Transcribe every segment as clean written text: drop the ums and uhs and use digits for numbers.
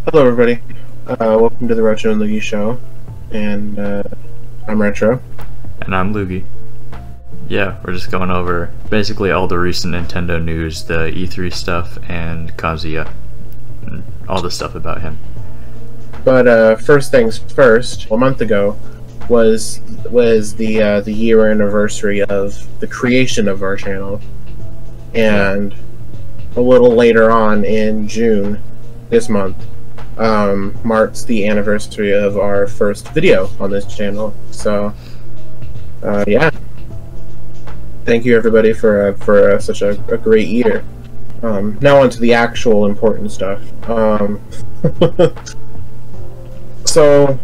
Hello, everybody. Welcome to the Retro and Loogi show, and I'm Retro. And I'm Loogi. Yeah, we're just going over basically all the recent Nintendo news, the E3 stuff, and Kazuya, and all the stuff about him. But first things first, a month ago was the year anniversary of the creation of our channel, and a little later on in June this month marks the anniversary of our first video on this channel. So yeah, thank you everybody for such a great year. Now on to the actual important stuff. So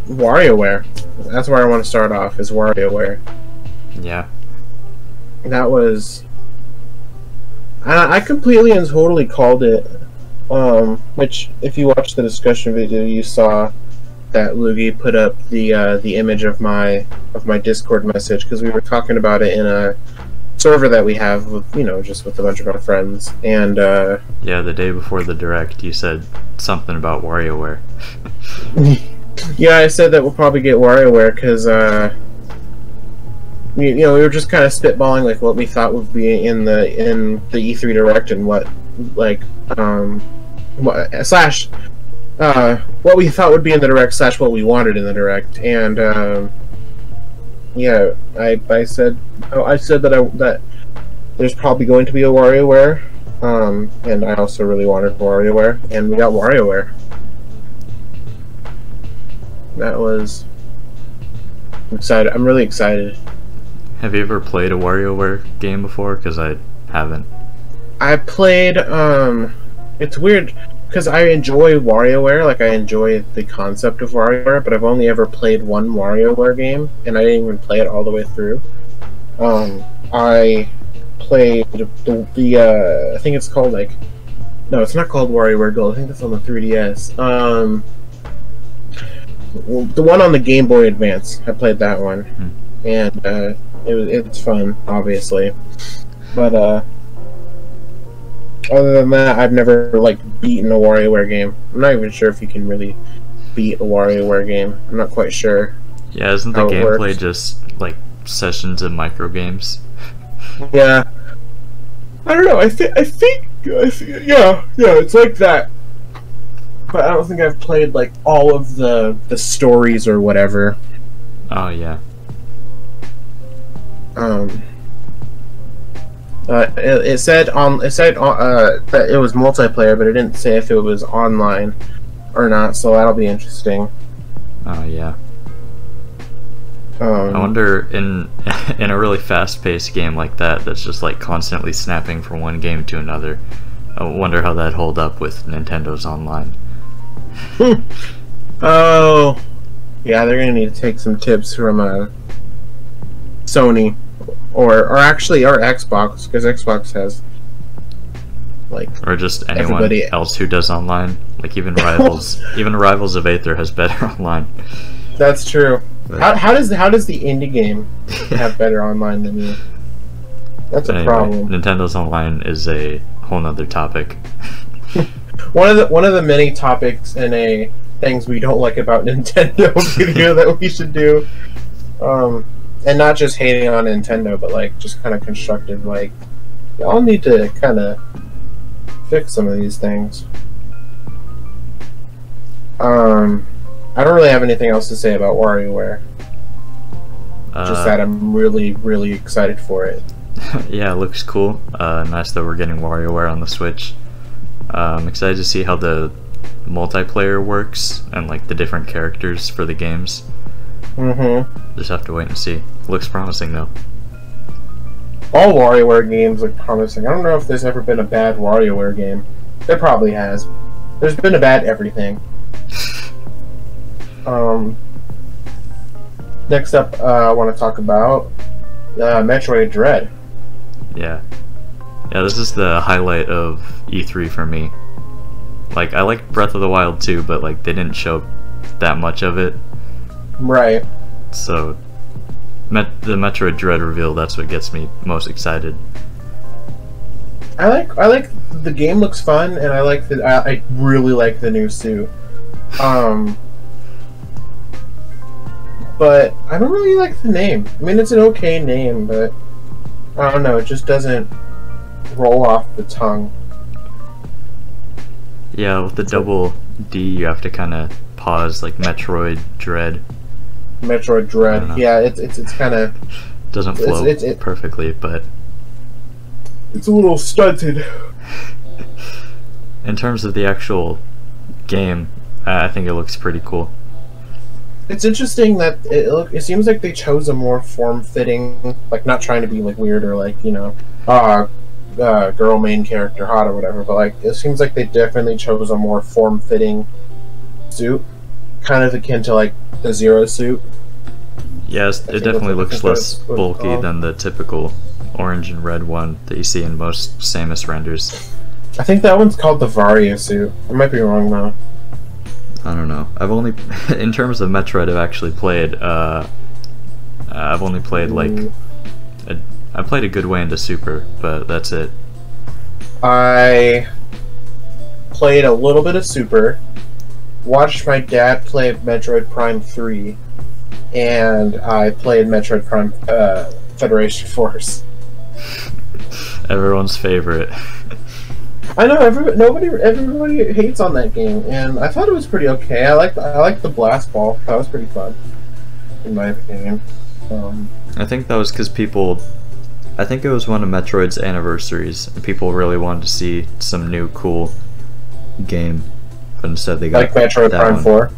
WarioWare, that's where I want to start off, is WarioWare. Yeah. That was, I completely and totally called it. Which, if you watched the discussion video, you saw that Loogi put up the image of my Discord message, because we were talking about it in a server that we have with, just with a bunch of our friends. And Yeah, the day before the Direct, you said something about WarioWare. yeah, I said that we'll probably get WarioWare because we were just kind of spitballing like what we thought would be in the E3 Direct, and what what we thought would be in the Direct / what we wanted in the Direct. And yeah, I said that there's probably going to be a WarioWare, and I also really wanted WarioWare, and we got WarioWare. That was, I'm excited. I'm really excited. Have you ever played a WarioWare game before? Because I haven't. I played, it's weird, because I enjoy WarioWare, like I enjoy the concept of WarioWare, but I've only ever played one WarioWare game, and I didn't even play it all the way through. I played the I think it's called, like, no, it's not called WarioWare Gold, I think that's on the 3DS. The one on the Game Boy Advance, I played that one, and it's fun, obviously, but other than that, I've never beaten a WarioWare game. I'm not even sure if you can really beat a WarioWare game. I'm not quite sure. Yeah, isn't the gameplay just like sessions of micro games? Yeah, I don't know. I think yeah, it's like that. But I don't think I've played like all of the stories or whatever. Oh yeah. It said that it was multiplayer, but it didn't say if it was online or not. So that'll be interesting. Oh yeah. I wonder in a really fast-paced game like that, that's just like constantly snapping from one game to another. I wonder how that'd hold up with Nintendo's online. Oh, yeah, they're gonna need to take some tips from Sony, or actually our Xbox, because Xbox has or just anyone else who does online, like even Rivals. Even Rivals of Aether has better online. That's true. How does the indie game have better online than you? That's a problem. Nintendo's online is a whole nother topic. One of the many topics in a things we don't like about Nintendo video that we should do, and not just hating on Nintendo, but like just kind of constructive. Like, y'all need to kind of fix some of these things. I don't really have anything else to say about WarioWare. Just that I'm really, really excited for it. Yeah, it looks cool. Nice that we're getting WarioWare on the Switch. I'm excited to see how the multiplayer works and like the different characters for the games. Just have to wait and see. Looks promising though. All WarioWare games look promising. I don't know if there's ever been a bad WarioWare game. There probably has. There's been a bad everything. Next up, I want to talk about Metroid Dread. Yeah. Yeah, this is the highlight of E3 for me. Like, I like Breath of the Wild too, but like they didn't show that much of it. Right. So, the Metroid Dread reveal, that's what gets me most excited. I like the game looks fun, and I really like the new suit. But I don't really like the name. I mean, it's an okay name, but I don't know. It just doesn't roll off the tongue. Yeah, with the double D, you have to kind of pause, like Metroid Dread. Metroid Dread. Yeah, it's kind of doesn't flow perfectly, but it's a little stunted. In terms of the actual game, I think it looks pretty cool. It's interesting that it seems like they chose a more form-fitting, like not trying to be like weird or like, you know, girl main character hot or whatever, but like it seems like they definitely chose a more form-fitting suit, kind of akin to like the Zero suit. Yes, it definitely looks less bulky than the typical orange and red one that you see in most Samus renders. I think that one's called the Varia suit. I might be wrong though. I don't know. I've only, in terms of Metroid, I've actually played. I've only played like, I played a good way into Super, but that's it. I played a little bit of Super, watched my dad play Metroid Prime 3, and I played Metroid Prime Federation Force. Everyone's favorite. I know everybody hates on that game, and I thought it was pretty okay. I like the blast ball. That was pretty fun, in my opinion. I think that was because people. I think it was one of Metroid's anniversaries, and people really wanted to see some new cool game, but instead they got like Metroid Prime 4.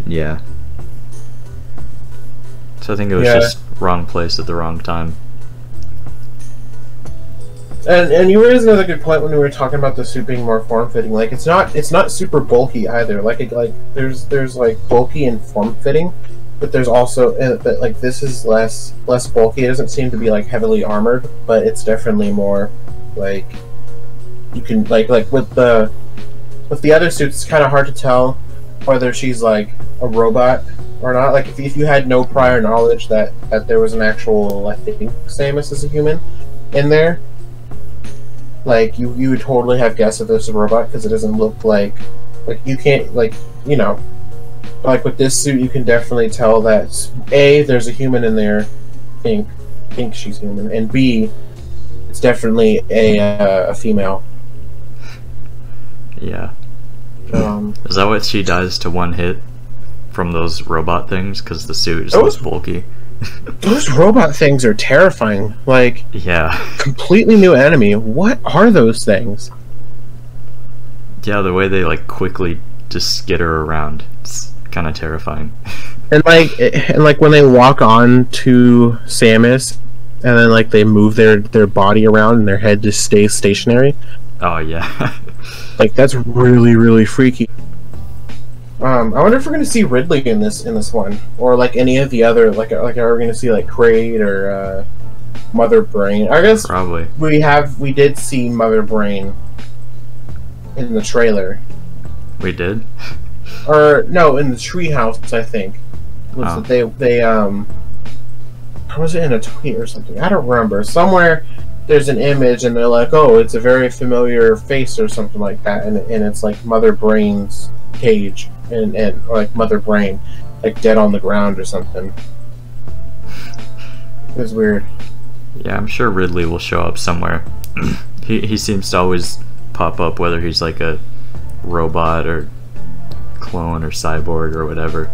Yeah. So I think it was just wrong place at the wrong time. And you raised another good point when we were talking about the suit being more form fitting. Like it's not super bulky either. Like there's like bulky and form fitting, but there's also but like this is less bulky. It doesn't seem to be like heavily armored, but it's definitely more like you can like with the other suits. It's kind of hard to tell whether she's like a robot or not. Like if you had no prior knowledge that there was an actual, I think, Samus as a human in there. Like you would totally have guessed if this is a robot because it doesn't look like you can't like, you know, like with this suit you can definitely tell that A, there's a human in there, think she's human, and B, it's definitely a female. Yeah. Is that what she does to one hit from those robot things? Because the suit is less bulky. Those robot things are terrifying. Like, yeah, completely new enemy. What are those things? Yeah, the way they like quickly just skitter around, it's kind of terrifying. And like when they walk on to Samus, and then like they move their body around and their head just stays stationary. Oh yeah. Like that's really freaky. I wonder if we're gonna see Ridley in this one, or like any of the other like are we gonna see like Kraid or Mother Brain? I guess probably we did see Mother Brain in the trailer. We did? Or no, in the treehouse, I think. Was it they was it in a tweet or something? I don't remember. Somewhere there's an image and they're like, oh, it's a very familiar face or something like that, and it's like Mother Brain's cage. And or like Mother Brain, like dead on the ground or something. It was weird. Yeah, I'm sure Ridley will show up somewhere. he seems to always pop up, whether he's like a robot or clone or cyborg or whatever.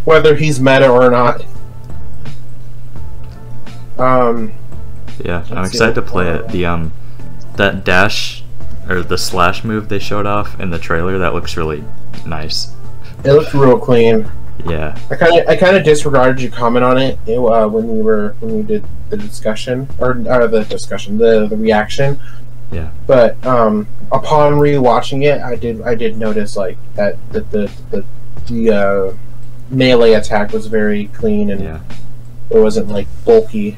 Whether he's meta or not. Yeah, I'm excited to play it. The that dash or the slash move they showed off in the trailer, that looks really nice. It looks real clean. Yeah. I kind of disregarded your comment on it when we did the discussion or the reaction. Yeah. But upon rewatching it, I did notice like that the melee attack was very clean and it wasn't like bulky.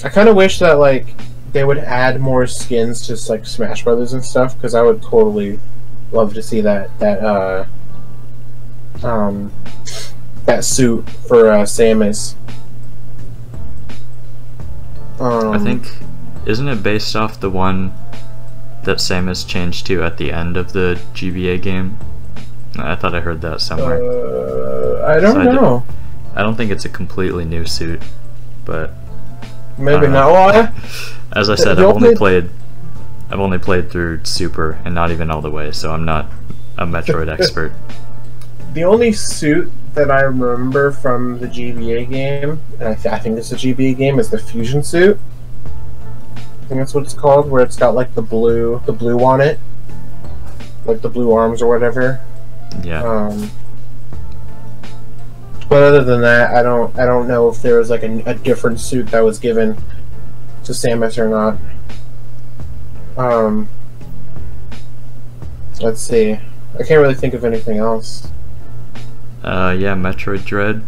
I kind of wish that like they would add more skins to like Smash Brothers and stuff, because I would totally love to see that suit for Samus. I think isn't it based off the one that Samus changed to at the end of the GBA game? I thought I heard that somewhere. I don't know. I don't think it's a completely new suit, but maybe not. Well, as I said, I've only played through Super and not even all the way, so I'm not a Metroid expert. The only suit that I remember from the GBA game, and I think it's a GBA game, is the fusion suit. I think that's what it's called, where it's got like the blue on it, like the blue arms or whatever. Yeah. But other than that, I don't know if there was like a different suit that was given to Samus or not. Let's see. I can't really think of anything else. Yeah, Metroid Dread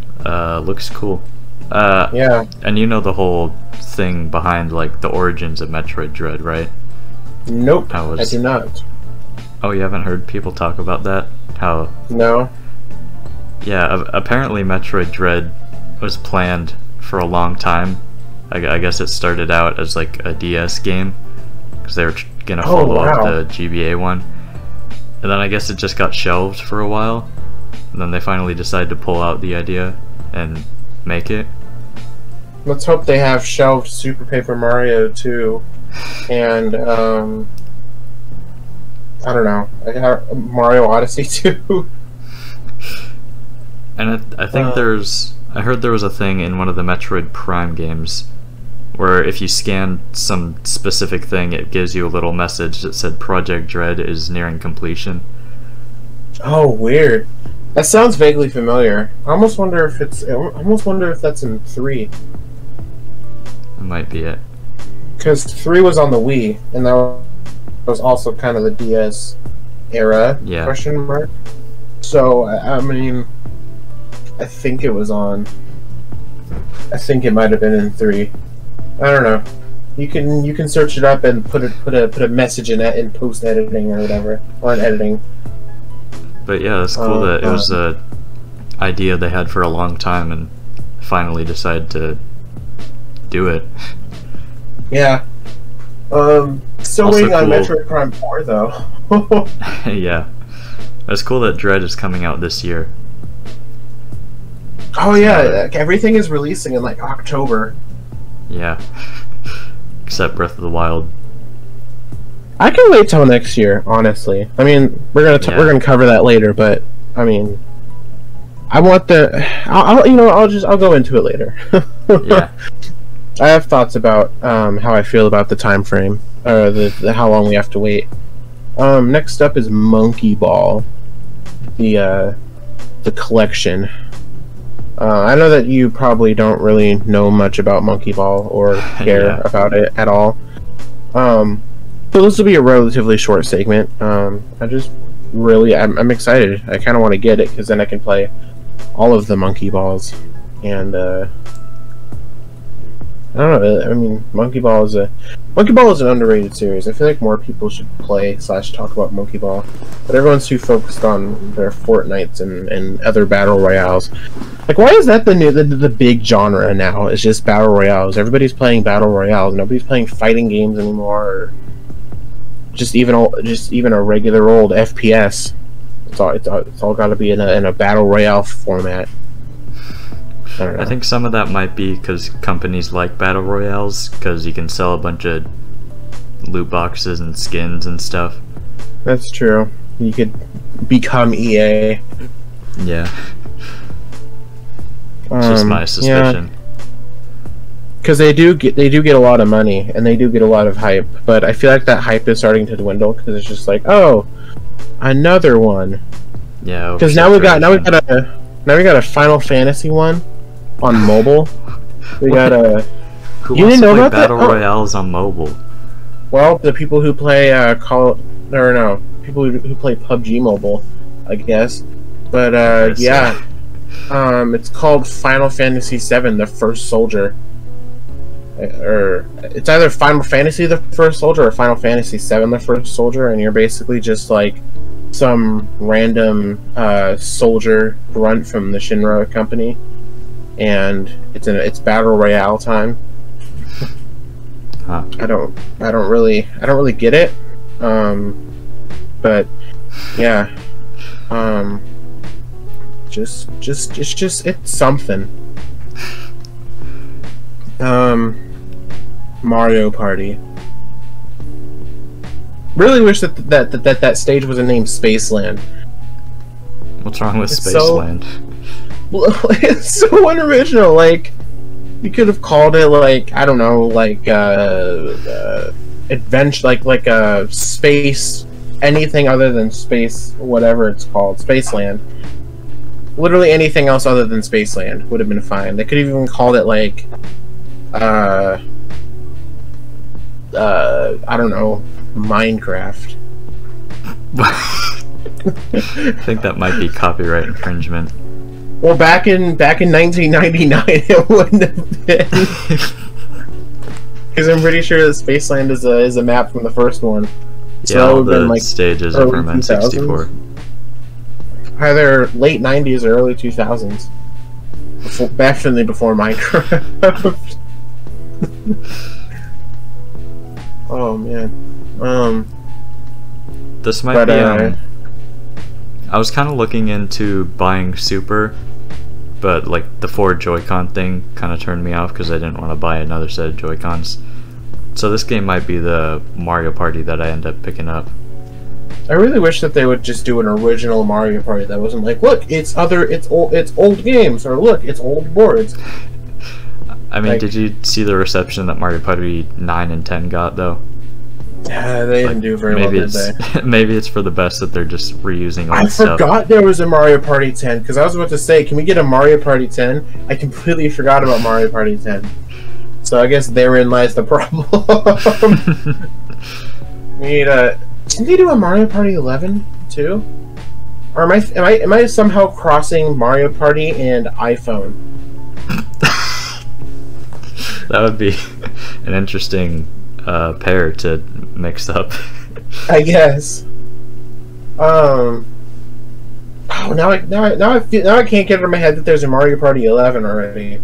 looks cool. Yeah. And you know the whole thing behind like the origins of Metroid Dread, right? Nope, I do not. Oh, you haven't heard people talk about that? How? No. Yeah, apparently Metroid Dread was planned for a long time. I guess it started out as like a DS game because they were gonna follow up the GBA one, and then I guess it just got shelved for a while, and then they finally decided to pull out the idea and make it. Let's hope they have shelved Super Paper Mario 2 and I don't know, Mario Odyssey 2. And I think I heard there was a thing in one of the Metroid Prime games where if you scan some specific thing, it gives you a little message that said Project Dread is nearing completion. Oh, weird. That sounds vaguely familiar. I almost wonder if that's in 3. That might be it. Because 3 was on the Wii, and that was also kind of the DS era, yeah. Question mark. So, I mean, I think it was on. I think it might have been in 3. I don't know. You can search it up and put a message in it in post editing or whatever, or in editing. But yeah, it's cool that it was a idea they had for a long time and finally decided to do it. Yeah. Still waiting on Metroid Prime 4 though. Yeah. It's cool that Dread is coming out this year. Oh yeah, everything is releasing in like October. Yeah. Except Breath of the Wild. I can wait till next year, honestly. I mean, we're gonna cover that later, but I mean, I want I'll go into it later. Yeah. I have thoughts about how I feel about the time frame, or the how long we have to wait. Next up is Monke Ball, the collection. I know that you probably don't really know much about Monke Ball or care about it at all. So this will be a relatively short segment. I'm excited. I kind of want to get it because then I can play all of the Monke Balls, and I don't know. I mean, Monke Ball is an underrated series. I feel like more people should play / talk about Monke Ball, but everyone's too focused on their Fortnites and other battle royales. Like, why is that the big genre now? It's just battle royales. Everybody's playing battle royales. Nobody's playing fighting games anymore, or just even a regular old FPS. It's all got to be in a battle royale format. I think some of that might be because companies like battle royales, because you can sell a bunch of loot boxes and skins and stuff. That's true. You could become EA. Yeah. It's just my suspicion. Because they do get a lot of money and they do get a lot of hype, but I feel like that hype is starting to dwindle because it's just like, oh, another one. Yeah. Because now we got a Final Fantasy one on mobile. We got a. Who you didn't know about battle royales on mobile? Well, the people who play people who play PUBG Mobile, I guess. But yeah, it's called Final Fantasy VII: The First Soldier. Or it's either Final Fantasy: The First Soldier or Final Fantasy VII: The First Soldier, and you're basically just like some random soldier grunt from the Shinra company, and it's battle royale time. Huh. I don't really get it. But yeah. It's something. Mario Party. Really wish that stage was named Spaceland. What's wrong with It's Spaceland? It's so unoriginal. Like, you could have called it, like, I don't know, like adventure, like a space, anything other than space, whatever it's called, Spaceland. Literally anything else other than Spaceland would have been fine. They could have even called it, like, I don't know, Minecraft. I think that might be copyright infringement. Well, back in 1999, it wouldn't have been, because I'm pretty sure that Spaceland is a map from the first one. So Yeah, all that would have been the like stages are from N64. Either late 90s or early 2000s. Definitely before Minecraft. Oh man. This might be. I was kind of looking into buying Super, but like the 4 Joy-Con thing kind of turned me off because I didn't want to buy another set of Joy-Cons. So this game might be the Mario Party that I end up picking up. I really wish that they would just do an original Mario Party that wasn't like, look, it's old games, or look, it's old boards. I mean, like, did you see the reception that Mario Party 9 and 10 got though? Yeah, they didn't do very well, did they? Maybe it's for the best that they're just reusing old stuff. I forgot there was a Mario Party 10, because I was about to say, can we get a Mario Party 10? I completely forgot about Mario Party 10. So I guess therein lies the problem. We need a... Didn't they do a Mario Party 11 too? Or am I somehow crossing Mario Party and iPhone? That would be an interesting pair to mix up. I guess. Oh, now I can't get it in my head that there's a Mario Party 11 already.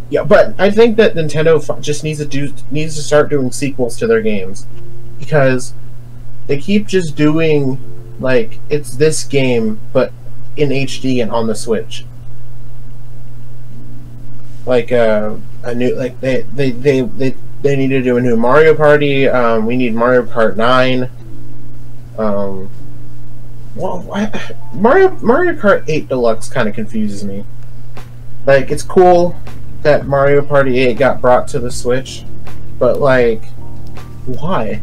Yeah, but I think that Nintendo just needs to start doing sequels to their games, because they keep just doing, like, it's this game but in HD and on the Switch. Like a new, like they need to do a new Mario Party. We need Mario Kart 9. Well, Mario Kart 8 Deluxe kind of confuses me. Like, it's cool that Mario Party 8 got brought to the Switch, but like, why?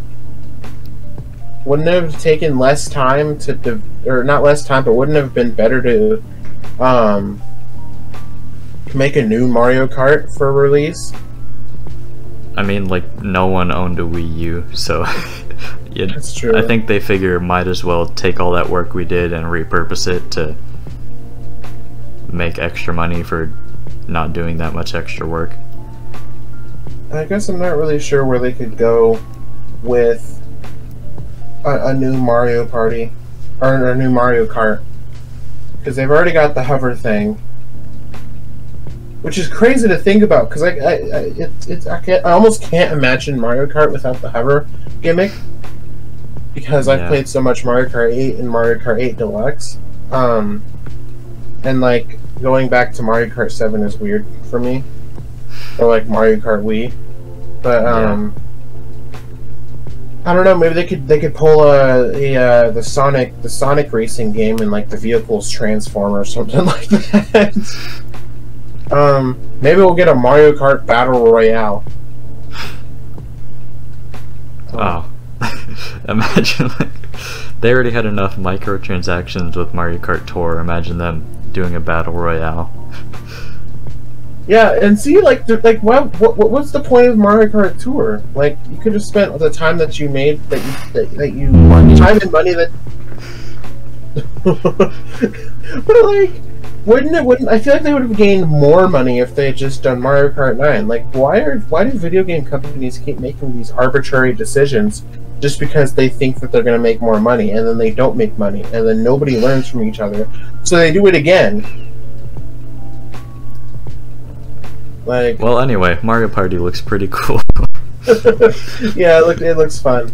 Wouldn't it have taken less time to, or not less time, but wouldn't it have been better to make a new Mario Kart for release? I mean, like, no one owned a Wii U, so yeah, that's true. I think they figure might as well take all that work we did and repurpose it to make extra money for not doing that much extra work. I guess I'm not really sure where they could go with a new Mario Party or a new Mario Kart, because they've already got the hover thing, which is crazy to think about, because I almost can't imagine Mario Kart without the hover gimmick, because I've played so much Mario Kart 8 and Mario Kart 8 Deluxe, and like going back to Mario Kart 7 is weird for me, or like Mario Kart Wii, but I don't know. Maybe they could pull the Sonic racing game and like the vehicles transform or something like that. Maybe we'll get a Mario Kart Battle Royale. Oh, imagine, like, they already had enough microtransactions with Mario Kart Tour. Imagine them doing a Battle Royale. Yeah, and see, like what's the point of Mario Kart Tour? Like, you could have spent the time that you made, time and money that. But like, wouldn't I feel like they would have gained more money if they had just done Mario Kart 9? Like, why do video game companies keep making these arbitrary decisions just because they think that they're going to make more money, and then they don't make money, and then nobody learns from each other, so they do it again? Like, well, anyway, Mario Party looks pretty cool. Yeah, it looks fun.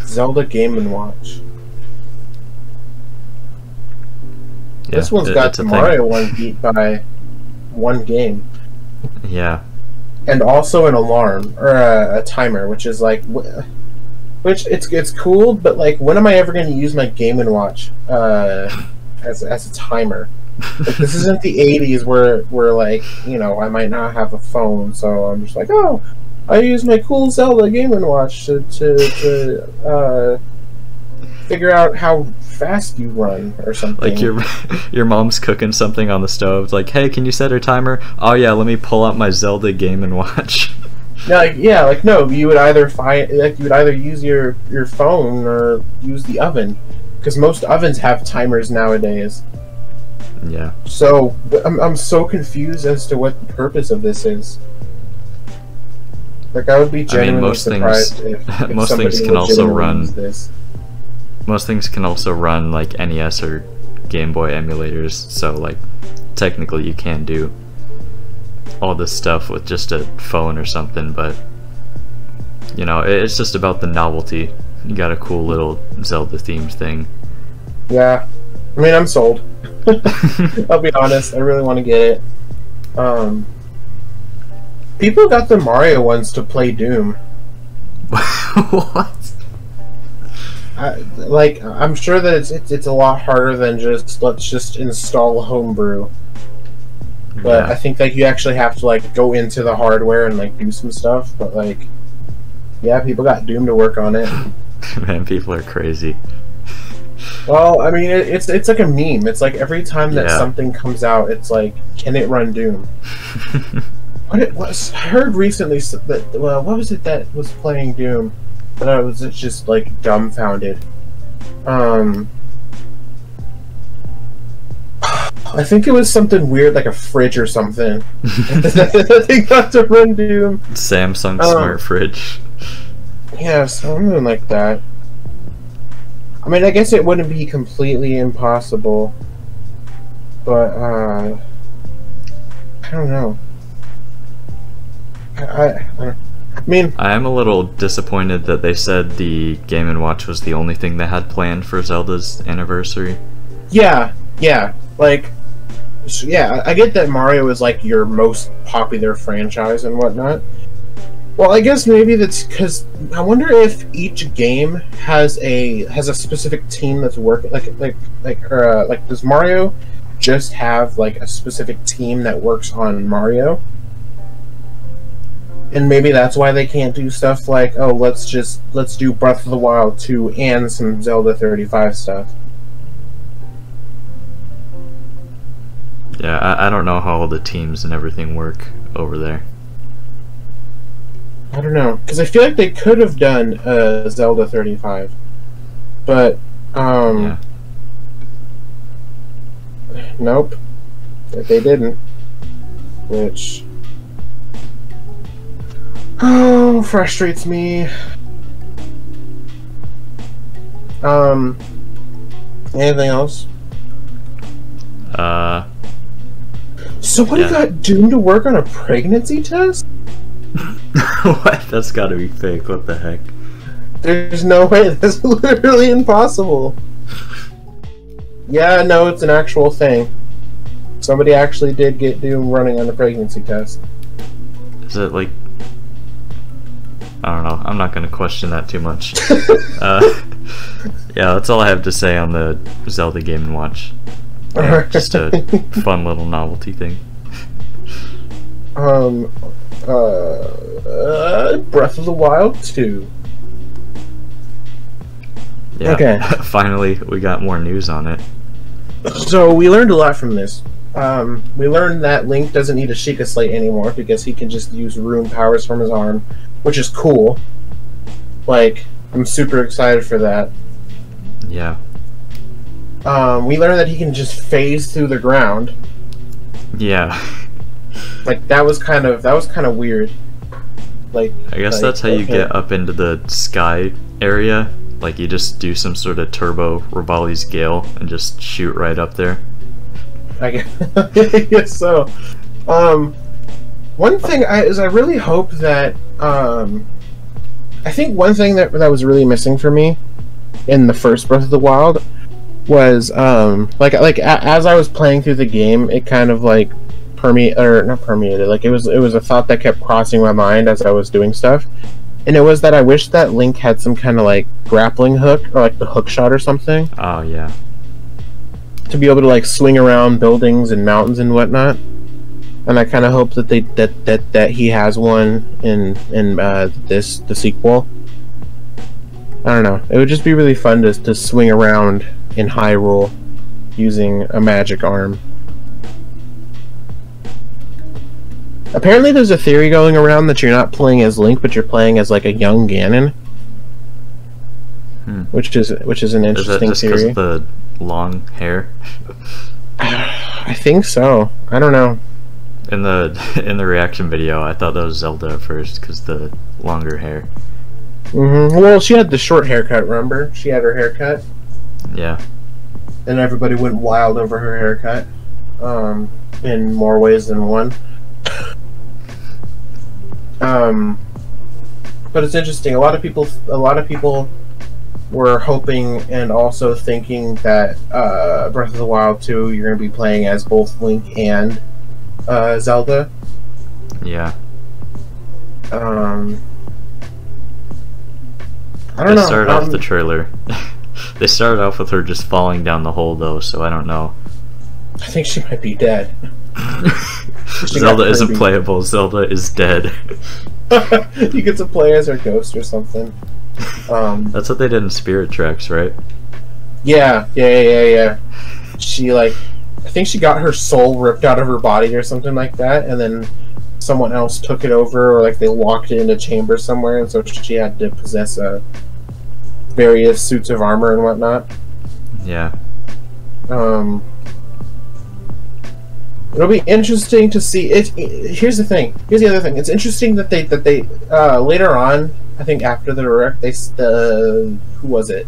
Zelda Game&Watch. Yeah, This one's got it's the a Mario thing. one beat by one game, Yeah. and also an alarm or a timer, which is like, which it's cool, but like, when am I ever going to use my Game&Watch as a timer? Like, this isn't the '80s where like, you know, I might not have a phone, so I'm just like, oh, I use my cool Zelda Game&Watch to figure out how fast you run or something. Like your mom's cooking something on the stove. It's like, hey, can you set her timer? Oh yeah, let me pull out my Zelda Game&Watch. Like no, you would either use your phone or use the oven, because most ovens have timers nowadays. Yeah. So I'm so confused as to what the purpose of this is. Like, I would be genuinely surprised if most somebody things can also legitimately run. used this. Most things can also run like NES or Game Boy emulators, so like technically you can do all this stuff with just a phone or something, but you know, it's just about the novelty. You got a cool little Zelda themed thing. Yeah, I mean, I'm sold. I'll be honest, I really want to get it. People got the Mario ones to play Doom. What? I'm sure that it's a lot harder than just let's just install homebrew. But Yeah. I think that you actually have to like go into the hardware and like do some stuff. But like, yeah, people got Doom to work on it. Man, people are crazy. Well, I mean, it's like a meme. It's like every time that Yeah. something comes out, it's like, can it run Doom? What it was, I heard recently that, well, what was it that was playing Doom? That I was just like dumbfounded. I think it was something weird, like a fridge or something. They got to run Doom. Samsung smart fridge. Yeah, something like that. I mean, I guess it wouldn't be completely impossible, but I don't know. I mean, I am a little disappointed that they said the Game&Watch was the only thing they had planned for Zelda's anniversary. yeah, like, yeah, I get that Mario is like your most popular franchise and whatnot. Well, I guess maybe that's because I wonder if each game has a specific team that's working. Like does Mario just have like a specific team that works on Mario? And maybe that's why they can't do stuff like, oh, let's do Breath of the Wild 2 and some Zelda 35 stuff. Yeah, I don't know how all the teams and everything work over there. I don't know, because I feel like they could have done Zelda 35, but Yeah. nope, they didn't. Which frustrates me. Anything else? Somebody Yeah. got Doom to work on a pregnancy test? What? That's gotta be fake. What the heck? There's no way. That's literally impossible. Yeah, no, it's an actual thing. Somebody actually did get Doom running on a pregnancy test. Is it like... I don't know. I'm not gonna question that too much. Yeah, that's all I have to say on the Zelda Game&Watch. Yeah, just a fun little novelty thing. Breath of the Wild 2. Yeah. Okay. Finally, we got more news on it. So we learned a lot from this. We learned that Link doesn't need a Sheikah Slate anymore because he can just use rune powers from his arm, which is cool. Like, I'm super excited for that. Yeah. We learned that he can just phase through the ground. Yeah. Like, that was kind of weird. Like, I guess that's how you get up into the sky area. Like, you just do some sort of turbo Rivali's Gale and just shoot right up there. I guess so. One thing I really hope that I think one thing that was really missing for me in the first Breath of the Wild was as I was playing through the game, it kind of like not permeated, like it was a thought that kept crossing my mind as I was doing stuff, and it was that I wish that Link had some kind of like grappling hook or like the hook shot or something. Oh yeah. To be able to like swing around buildings and mountains and whatnot. And I kind of hope that that he has one in the sequel. I don't know. It would just be really fun to swing around in Hyrule using a magic arm. Apparently, there's a theory going around that you're not playing as Link, but you're playing as like a young Ganon, which is an interesting just theory. Because of the long hair? I think so. I don't know. In the reaction video, I thought that was Zelda at first because the longer hair. Well, she had the short haircut. Remember, she had her haircut. Yeah. And everybody went wild over her haircut, in more ways than one. But it's interesting. A lot of people were hoping and also thinking that Breath of the Wild 2, you're going to be playing as both Link and Zelda. Yeah. I don't know. They started off the trailer. They started off with her just falling down the hole, though, so I don't know. I think she might be dead. Zelda isn't playable. Zelda is dead. You get to play as her ghost or something. That's what they did in Spirit Tracks, right? Yeah. She I think she got her soul ripped out of her body or something like that, and then someone else took it over, or like they locked it in a chamber somewhere, and so she had to possess various suits of armor and whatnot. Yeah. It'll be interesting to see it. Here's the thing. Here's the other thing. It's interesting that they later on, I think after the direct, who was it?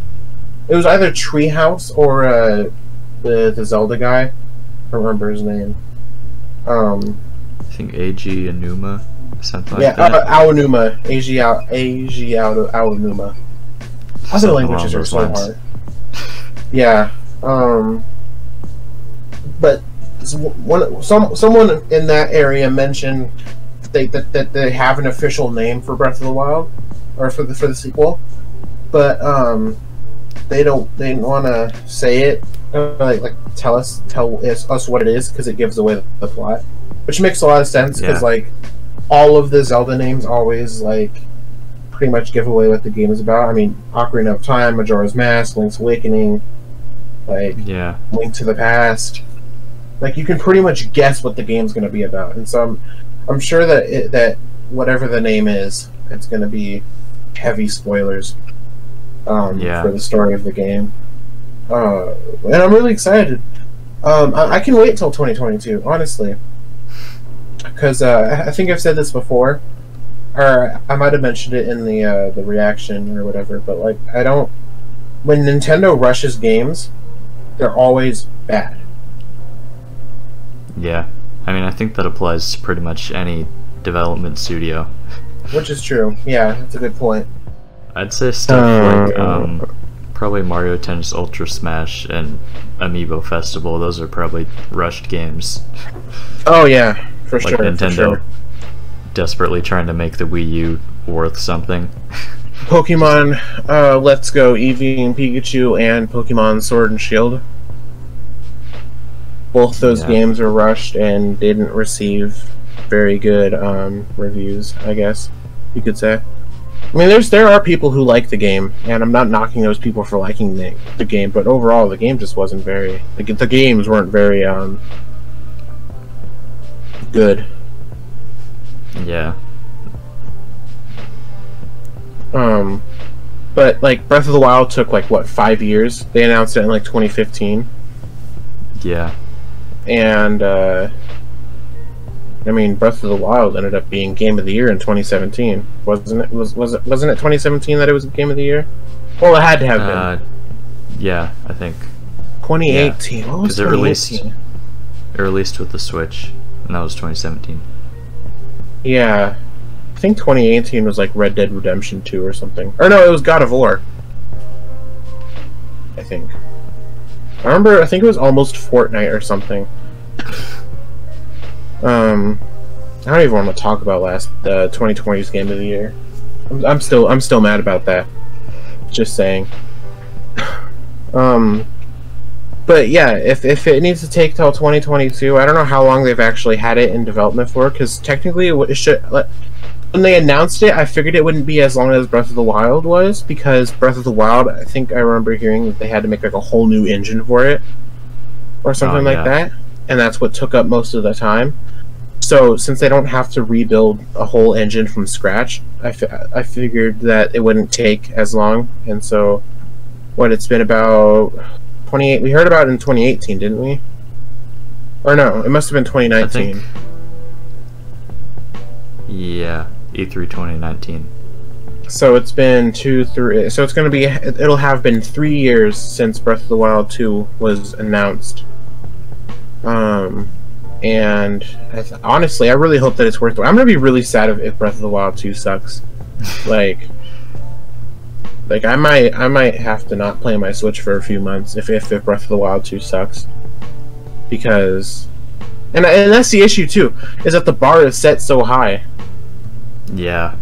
It was either Treehouse or the Zelda guy. I don't remember his name. I think A.G. Anuma, something like that. Yeah, Aonuma. A.G. Aonuma. Other languages are so hard. Yeah. But someone in that area mentioned that they have an official name for Breath of the Wild, or for the sequel, but they didn't want to say it, tell us what it is, because it gives away the plot, which makes a lot of sense, because all of the Zelda names always pretty much give away what the game is about. I mean, Ocarina of Time, Majora's Mask, Link's Awakening, Link to the Past. You can pretty much guess what the game's going to be about, and so I'm sure that whatever the name is, it's going to be heavy spoilers for the story of the game. And I'm really excited. I can wait till 2022, honestly, because I think I've said this before, or I might have mentioned it in the reaction or whatever. But when Nintendo rushes games, they're always bad. Yeah, I mean, I think that applies to pretty much any development studio. Which is true. Yeah, that's a good point. I'd say stuff like probably Mario Tennis Ultra Smash and Amiibo Festival. Those are probably rushed games. Oh yeah, for sure. Nintendo desperately trying to make the Wii U worth something. Pokemon Let's Go Eevee and Pikachu and Pokemon Sword and Shield. Both those games were rushed and didn't receive very good reviews, I guess you could say. I mean, there are people who like the game, and I'm not knocking those people for liking the game, but overall, the game just wasn't very... The games weren't very good. Yeah. But, Breath of the Wild took, 5 years? They announced it in, 2015. Yeah. And, I mean, Breath of the Wild ended up being Game of the Year in 2017, wasn't it? Wasn't it 2017 that it was Game of the Year? Well, it had to have been. Yeah, I think. 2018. Yeah. What was 2018? It released with the Switch, and that was 2017. Yeah. I think 2018 was like Red Dead Redemption 2 or something. Or no, it was God of War. I think. I think it was almost Fortnite or something. I don't even want to talk about 2020's game of the year. I'm still mad about that. Just saying. But yeah, if it needs to take till 2022, I don't know how long they've actually had it in development for, because technically it should. When they announced it, I figured it wouldn't be as long as Breath of the Wild was, because Breath of the Wild, I think I remember hearing that they had to make like a whole new engine for it, or something like that, and that's what took up most of the time. So since they don't have to rebuild a whole engine from scratch, I figured that it wouldn't take as long, and so it's been about 28. We heard about it in 2018, didn't we? Or no, it must have been 2019. Yeah, E3 2019. So it's been 2, 3. So it's going to be. It'll have been 3 years since Breath of the Wild 2 was announced. And honestly, I really hope that it's worth it. I'm going to be really sad if Breath of the Wild 2 sucks. Like I might have to not play my Switch for a few months if Breath of the Wild 2 sucks, because and that's the issue too, is that the bar is set so high. Yeah.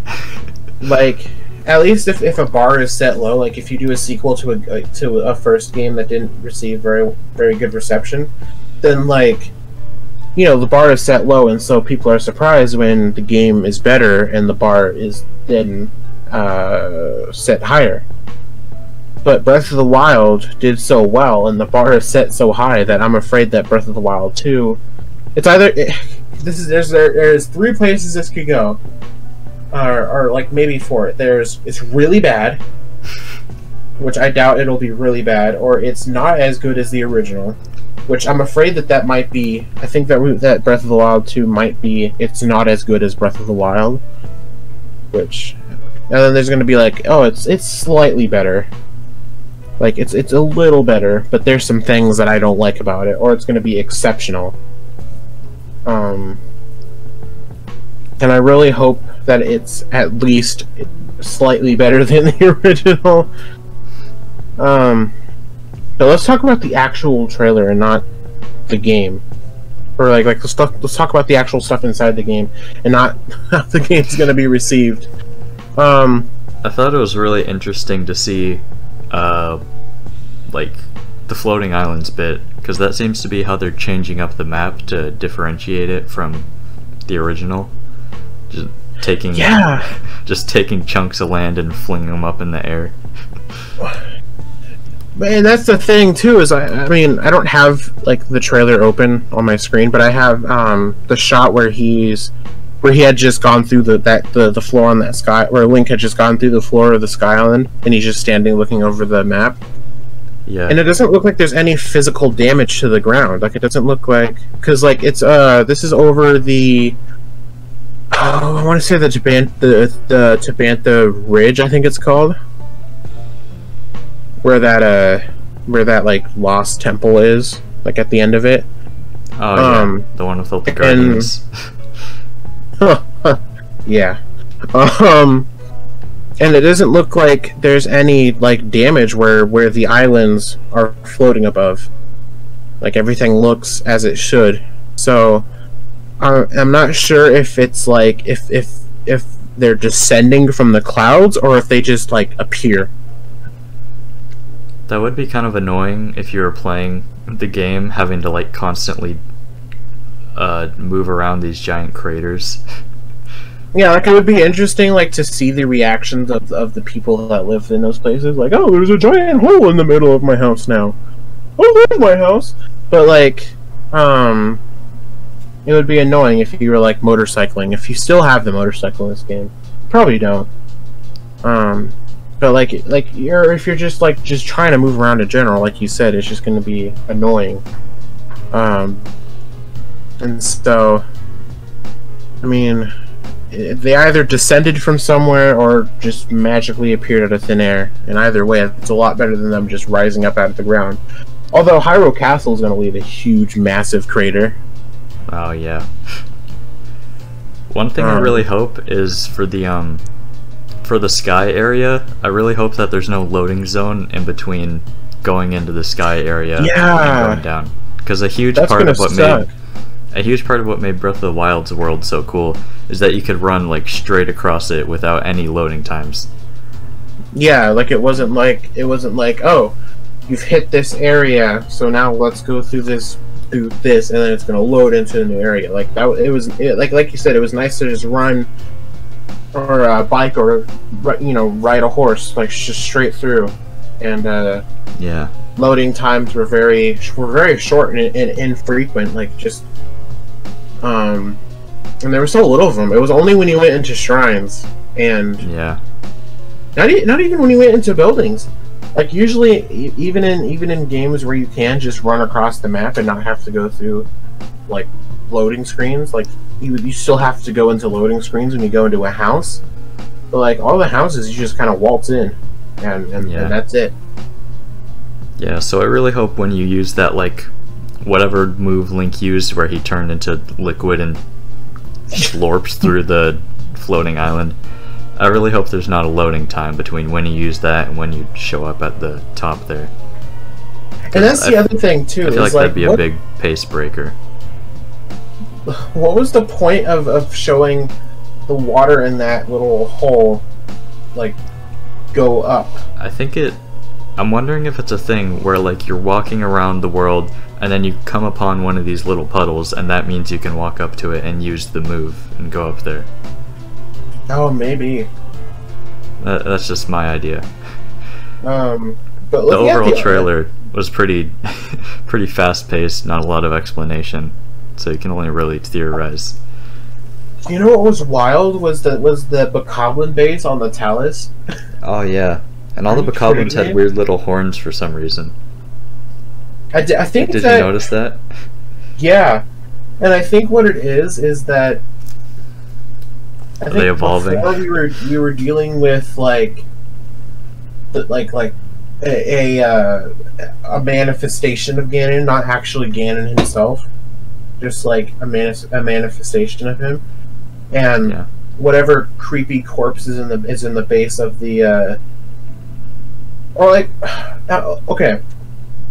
Like, at least if a bar is set low, like if you do a sequel to a first game that didn't receive very good reception, then like, you know, the bar is set low, and so people are surprised when the game is better and the bar is then set higher. But Breath of the Wild did so well, and the bar is set so high that I'm afraid that Breath of the Wild 2, it's either there's 3 places this could go, or like maybe 4. It's really bad, which I doubt it'll be really bad, or it's not as good as the original, which I'm afraid that might be. I think that Breath of the Wild 2 might be. It's not as good as Breath of the Wild, which. And then there's going to be like, oh, it's slightly better. Like, it's a little better, but there's some things that I don't like about it. Or it's going to be exceptional. And I really hope that it's at least slightly better than the original. But let's talk about the actual trailer and not the game. Or like the stuff. Let's talk about the actual stuff inside the game and not how the game's going to be received. I thought it was really interesting to see, like, the floating islands bit, because that seems to be how they're changing up the map to differentiate it from the original. Just taking chunks of land and flinging them up in the air. Man, that's the thing too. Is I mean, I don't have like the trailer open on my screen, but I have the shot where he had just gone through the floor on that sky, where Link had just gone through the floor of the Sky Island, and he's just standing looking over the map. Yeah. And it doesn't look like there's any physical damage to the ground. Like, it doesn't look like, because like it's this is over the I want to say the Tabantha Ridge, I think it's called, where that like lost temple is, like at the end of it. Oh yeah, the one with all the gardens. Yeah. And it doesn't look like there's any like damage where the islands are floating above. Like, everything looks as it should. So I'm not sure if it's like if they're descending from the clouds or if they just like appear. That would be kind of annoying if you were playing the game, having to like constantly move around these giant craters. Yeah, like, it would be interesting, like, to see the reactions of the people that live in those places. Like, oh, there's a giant hole in the middle of my house now. Oh, there's my house. But like, it would be annoying if you were like motorcycling. If you still have the motorcycle in this game, probably don't. But like if you're just trying to move around in general, like you said, it's just going to be annoying. And so, I mean, they either descended from somewhere or just magically appeared out of thin air. And either way, it's a lot better than them just rising up out of the ground. Although Hyrule Castle is going to leave a huge, massive crater. Oh yeah. One thing I really hope is for the sky area, I really hope that there's no loading zone in between going into the sky area and going down. Because a huge part of what made Breath of the Wild's world so cool is that you could run like straight across it without any loading times. Yeah, like it wasn't like oh, you've hit this area, so now let's go through this, and then it's gonna load into a new area. Like that, like you said, it was nice to just run or bike or ride a horse like just straight through, and yeah, loading times were very short and infrequent. Like just and there were so little of them. It was only when you went into shrines, and yeah, not even when you went into buildings. Like usually, even in games where you can just run across the map and not have to go through like loading screens, like you still have to go into loading screens when you go into a house. But like all the houses, you just kind of waltz in, and that's it. Yeah. So I really hope when you use that like whatever move Link used, where he turned into liquid and slorps through the floating island. I really hope there's not a loading time between when you use that and when you show up at the top there. And that's the other thing too. I feel like that'd be a big pace breaker. What was the point of showing the water in that little hole like go up? I'm wondering if it's a thing where like you're walking around the world and then you come upon one of these little puddles, and that means you can walk up to it and use the move and go up there. Oh, maybe. That's just my idea. But the overall trailer was pretty fast-paced, not a lot of explanation, so you can only really theorize. You know what was wild was the Bokoblin base on the Talus. Oh yeah, and all the Bokoblins had weird little horns for some reason. I think Did you notice that? Yeah, and I think what it is that. Are they evolving? Before we were dealing with like a manifestation of Ganon, not actually Ganon himself, just like a manifestation of him, and whatever creepy corpse is in the base of the or like okay,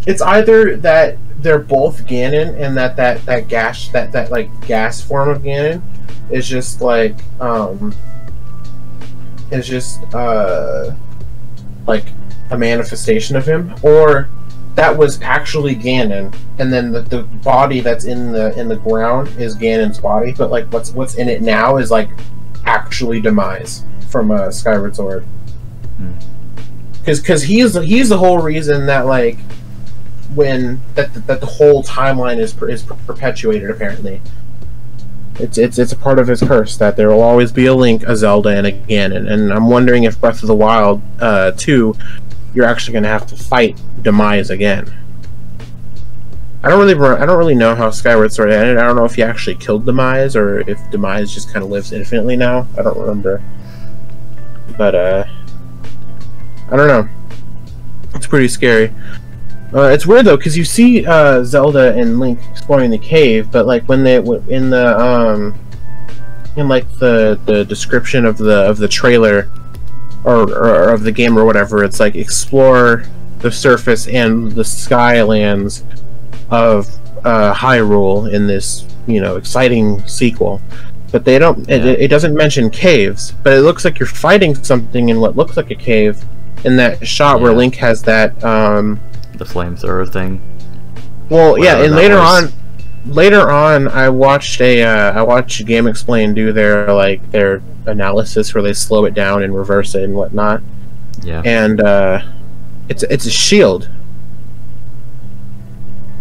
it's either that they're both Ganon and that gas form of Ganon is just like like a manifestation of him, or that was actually Ganon, and then the body that's in the ground is Ganon's body, but like what's in it now is like actually Demise from Skyward Sword, because he's the whole reason that like when that the whole timeline is perpetuated apparently. It's a part of his curse that there will always be a Link, a Zelda, and a Ganon. And I'm wondering if Breath of the Wild 2, you're actually going to have to fight Demise again. I don't really know how Skyward Sword ended. I don't know if he actually killed Demise or if Demise just kind of lives infinitely now. I don't remember. But I don't know. It's pretty scary. It's weird though, because you see Zelda and Link exploring the cave, but like when they in like the description of the trailer or of the game or whatever, it's like explore the surface and the skylands of Hyrule in this exciting sequel. But they don't. It doesn't mention caves, but it looks like you're fighting something in what looks like a cave. In that shot where Link has that the flamethrower thing. Well, yeah, and later on, I watched Game Explain do their analysis where they slow it down and reverse it and whatnot. Yeah. And it's a shield.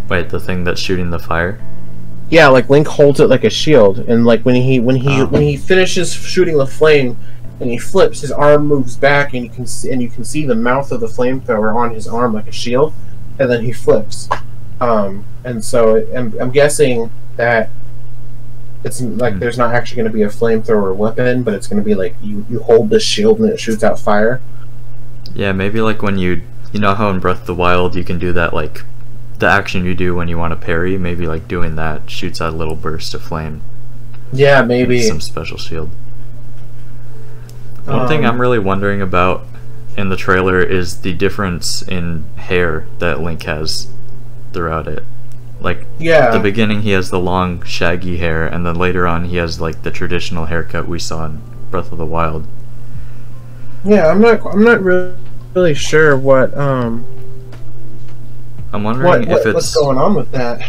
Wait, the thing that's shooting the fire? Yeah, like Link holds it like a shield, and like when he finishes shooting the flame and he flips, his arm moves back, and you can see the mouth of the flamethrower on his arm like a shield, and then he flips. And so I'm guessing that it's like there's not actually going to be a flamethrower weapon, but it's going to be like you hold this shield and it shoots out fire. Yeah, maybe like when you know how in Breath of the Wild you can do that, like the action you do when you want to parry, maybe like doing that shoots out a little burst of flame. Yeah, maybe. Some special shield. One thing I'm really wondering about in the trailer is the difference in hair that Link has throughout it. Like, at the beginning he has the long, shaggy hair, and then later on he has like the traditional haircut we saw in Breath of the Wild. Yeah, I'm not really sure what I'm wondering if it's what's going on with that.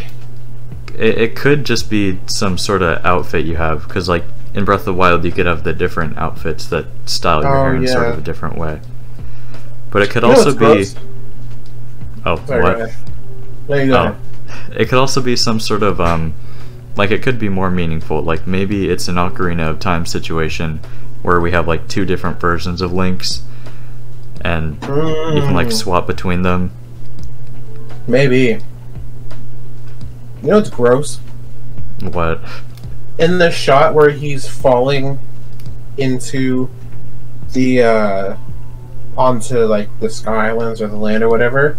It could just be some sort of outfit you have, because like in Breath of the Wild you could have the different outfits that style your hair in sort of a different way. But it could also be gross? Sorry, what? There you go. It could also be some sort of like, it could be more meaningful. Like maybe it's an Ocarina of Time situation where we have like two different versions of Links, and you can like swap between them. Maybe. You know what's gross? What? In the shot where he's falling into the onto like the Sky Islands or the land or whatever,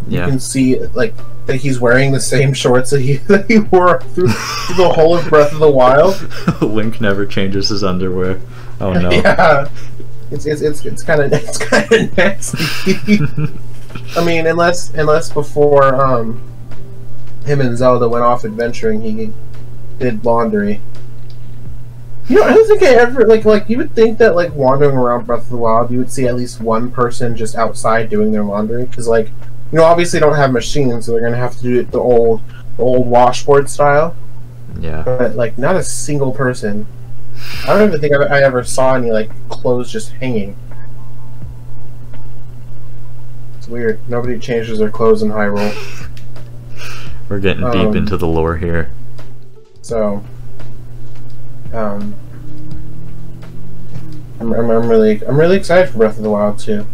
you can see like that he's wearing the same shorts that he wore through the whole of Breath of the Wild. Link never changes his underwear. Oh no. Yeah. It's kind of nasty. I mean, unless before him and Zelda went off adventuring, he did laundry. You know, I don't think I ever like you would think that like wandering around Breath of the Wild, you would see at least one person just outside doing their laundry, because like, you know, obviously they don't have machines, so they're gonna have to do it the old washboard style. Yeah. But like, not a single person. I don't even think I ever saw any like clothes just hanging. It's weird. Nobody changes their clothes in Hyrule. We're getting deep into the lore here. So, I'm really excited for Breath of the Wild too,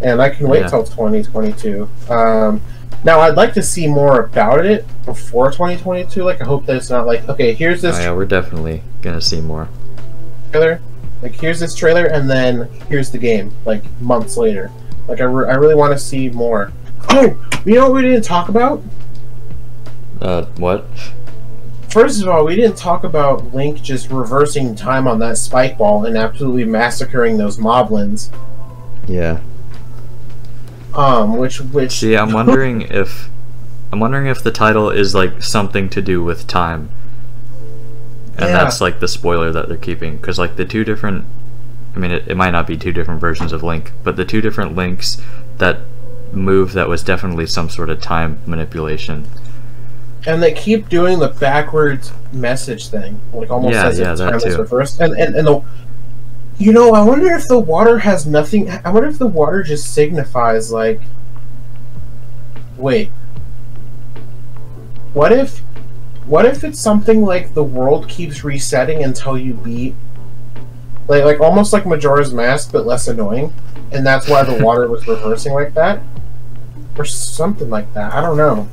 and I can wait till 2022. Now I'd like to see more about it before 2022. Like, I hope that it's not like, okay, here's this. Oh yeah, we're definitely gonna see more. Trailer, like here's this trailer, and then here's the game, like months later. Like I really want to see more. Oh, you know what we didn't talk about? What? First of all, we didn't talk about Link just reversing time on that spike ball and absolutely massacring those moblins. Yeah. Which See, I'm wondering if the title is like something to do with time. And that's like the spoiler that they're keeping, because like the two different, I mean, it might not be two different versions of Link, but the two different Links, that move that was definitely some sort of time manipulation. And they keep doing the backwards message thing, like almost as if time is reversed. And the, you know, I wonder if the water has nothing. I wonder if the water just signifies like, wait, what if it's something like the world keeps resetting until you beat, like almost like Majora's Mask but less annoying, and that's why the water was reversing like that, or something like that. I don't know.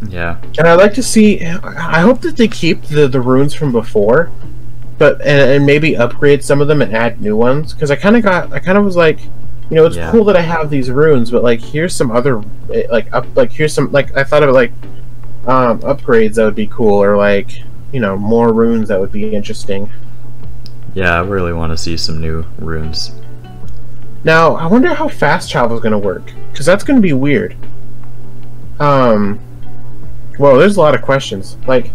Yeah. And I'd like to see. I hope that they keep the runes from before, but and maybe upgrade some of them and add new ones. Because I kind of was like, you know, it's cool that I have these runes, but like here's some other here's some, like, I thought of like upgrades that would be cool, or like, you know, more runes that would be interesting. Yeah, I really want to see some new runes. Now I wonder how fast travel is going to work, because that's going to be weird. Well, there's a lot of questions. Like,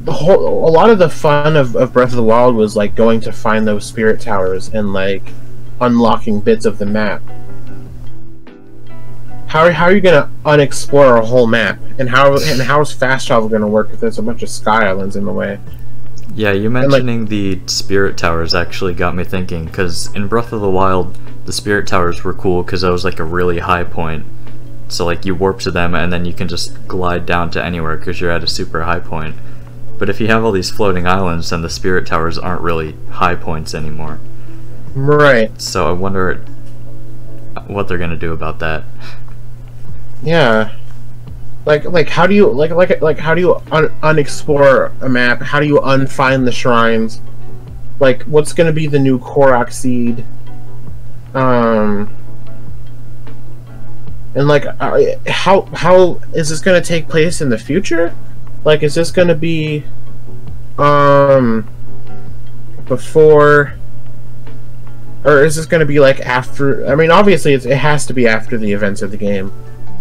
a lot of the fun of Breath of the Wild was like going to find those spirit towers and like unlocking bits of the map. How are you gonna unexplore a whole map? And how is fast travel gonna work if there's a bunch of Sky Islands in the way? Yeah, you mentioning the spirit towers actually got me thinking, because in Breath of the Wild, the spirit towers were cool because that was like a really high point. So like you warp to them and then you can just glide down to anywhere because you're at a super high point. But if you have all these floating islands, then the spirit towers aren't really high points anymore. Right. So I wonder what they're gonna do about that. Yeah. Like how do you how do you unexplore a map? How do you unfind the shrines? Like, what's gonna be the new Korok seed? And like, how is this going to take place in the future? Like, is this gonna be before, or is this gonna be like after? I mean, obviously it has to be after the events of the game.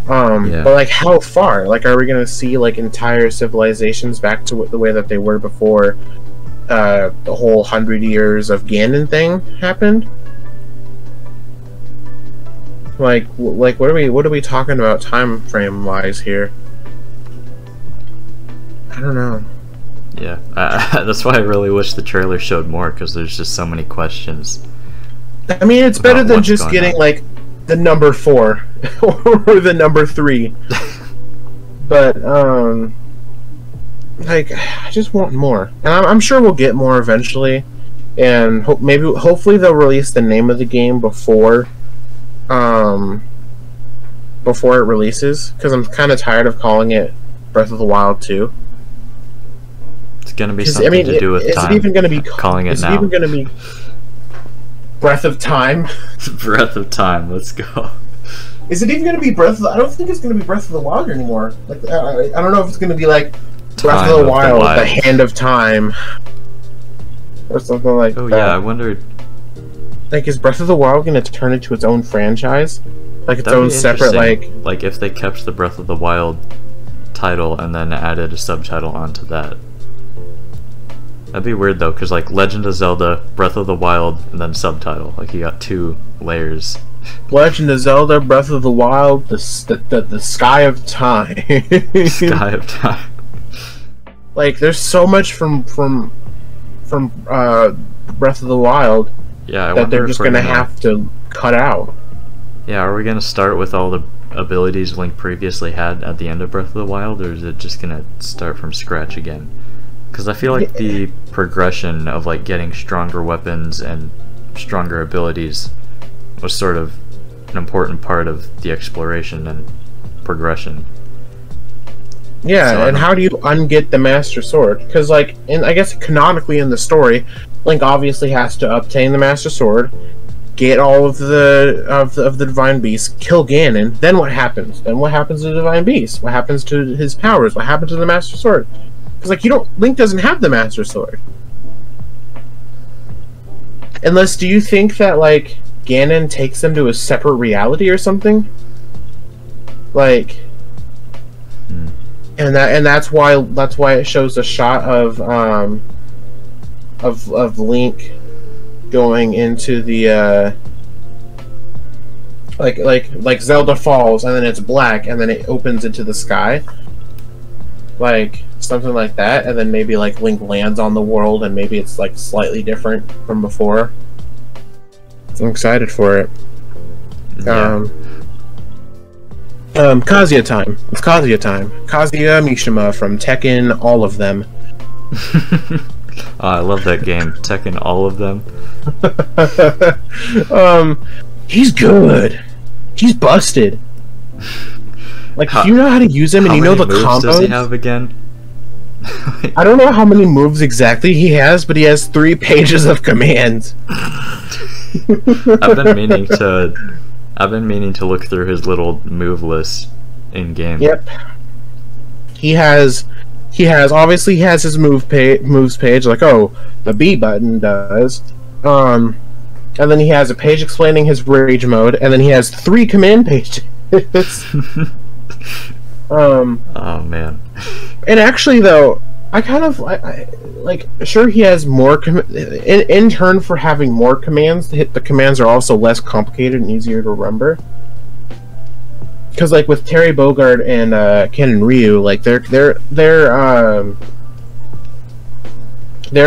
Yeah. But like, how far? Like, are we gonna see like entire civilizations back to the way that they were before the whole 100 years of Ganon thing happened? Like what are we talking about time frame wise here? I don't know. Yeah, that's why I really wish the trailer showed more, because there's just so many questions. I mean, it's better than just getting like the number 4 or the number 3. But like, I just want more, and I'm sure we'll get more eventually. And hopefully they'll release the name of the game before it releases, because I'm kind of tired of calling it Breath of the Wild 2. It's gonna be something to do with time. Is it even gonna be calling it now? Is it even gonna be Breath of Time? Breath of Time. Let's go. Is it even gonna be Breath of the... I don't think it's gonna be Breath of the Wild anymore. Like, I don't know if it's gonna be like Breath of the Wild, the Hand of Time, or something like that. Oh yeah, I wondered. Like, is Breath of the Wild gonna turn into its own franchise? Like its own separate, like if they kept the Breath of the Wild title and then added a subtitle onto that. That'd be weird though, because like Legend of Zelda, Breath of the Wild, and then subtitle. Like you got 2 layers. Legend of Zelda, Breath of the Wild, the Sky of Time. Sky of Time. Like, there's so much from Breath of the Wild. Yeah, that they're just gonna have to cut out. Yeah, are we gonna start with all the abilities Link previously had at the end of Breath of the Wild, or is it just gonna start from scratch again? Because I feel like the progression of like getting stronger weapons and stronger abilities was sort of an important part of the exploration and progression. Yeah, so, and how do you unget the Master Sword? Because like, I guess canonically in the story, Link obviously has to obtain the Master Sword, get all of the Divine Beasts, kill Ganon. Then what happens? Then what happens to the Divine Beast? What happens to his powers? What happens to the Master Sword? Because like, Link doesn't have the Master Sword. Unless, do you think that like Ganon takes them to a separate reality or something? Like, and that's why it shows a shot of Link going into the like Zelda falls and then it's black and then it opens into the sky, like something like that, and then maybe like Link lands on the world and maybe it's like slightly different from before. I'm excited for it. Yeah. Kazuya time. It's Kazuya time. Kazuya Mishima from Tekken, all of them. Oh, I love that game. Tekken, all of them. He's good. He's busted. Like, if you know how to use him and you know the combos. How many moves does he have again? I don't know how many moves exactly he has, but he has 3 pages of commands. I've been meaning to look through his little move list in game. Yep. He has obviously he has his moves page, like, oh, the B button does. And then he has a page explaining his rage mode, and then he has 3 command pages. Oh man. And actually though, I kind of like, sure, he has more in turn for having more commands. The commands are also less complicated and easier to remember. Because like with Terry Bogard and Ken and Ryu, like their